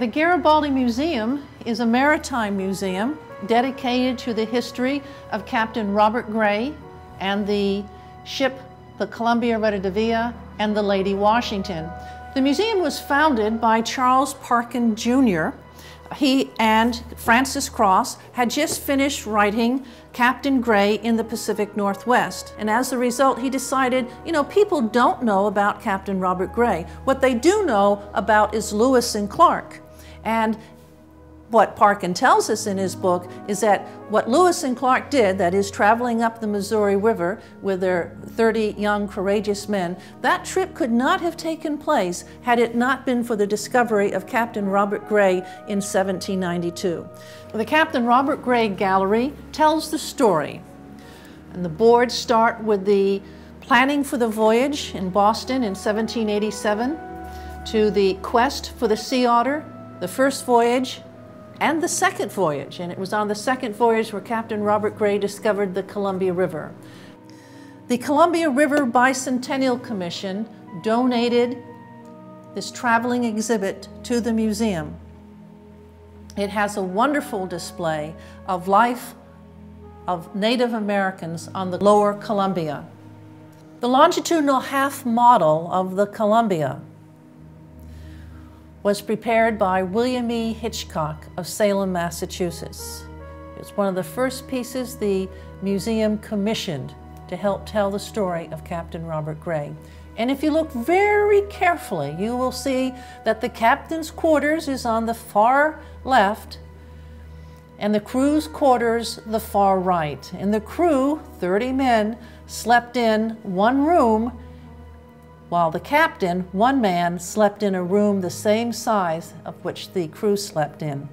The Garibaldi Museum is a maritime museum dedicated to the history of Captain Robert Gray and the ship, the Columbia Redivivia, and the Lady Washington. The museum was founded by Charles Parkin Jr. He and Francis Cross had just finished writing Captain Gray in the Pacific Northwest. And as a result, he decided, people don't know about Captain Robert Gray. What they do know about is Lewis and Clark. And what Parkin tells us in his book is that what Lewis and Clark did, that is traveling up the Missouri River with their 30 young courageous men, that trip could not have taken place had it not been for the discovery of Captain Robert Gray in 1792. The Captain Robert Gray Gallery tells the story. And the boards start with the planning for the voyage in Boston in 1787 to the quest for the sea otter, the first voyage, and the second voyage. And it was on the second voyage where Captain Robert Gray discovered the Columbia River. The Columbia River Bicentennial Commission donated this traveling exhibit to the museum. It has a wonderful display of life of Native Americans on the lower Columbia. The longitudinal half model of the Columbia was prepared by William E. Hitchcock of Salem, Massachusetts. It's one of the first pieces the museum commissioned to help tell the story of Captain Robert Gray. And if you look very carefully, you will see that the captain's quarters is on the far left and the crew's quarters the far right. And the crew, 30 men, slept in one room, while the captain, one man, slept in a room the same size of which the crew slept in.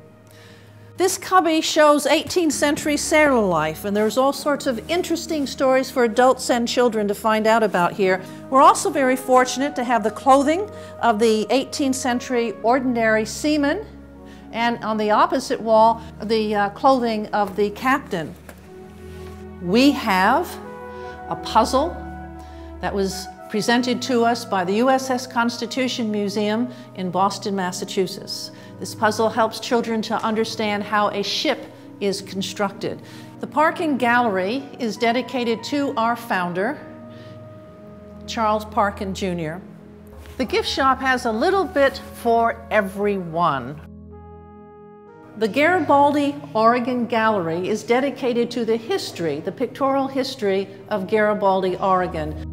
This cubby shows 18th century sailor life, and there's all sorts of interesting stories for adults and children to find out about here. We're also very fortunate to have the clothing of the 18th century ordinary seaman, and on the opposite wall, the clothing of the captain. We have a puzzle that was presented to us by the USS Constitution Museum in Boston, Massachusetts. This puzzle helps children to understand how a ship is constructed. The Parkin Gallery is dedicated to our founder, Charles Parkin Jr. The gift shop has a little bit for everyone. The Garibaldi, Oregon Gallery is dedicated to the history, the pictorial history of Garibaldi, Oregon.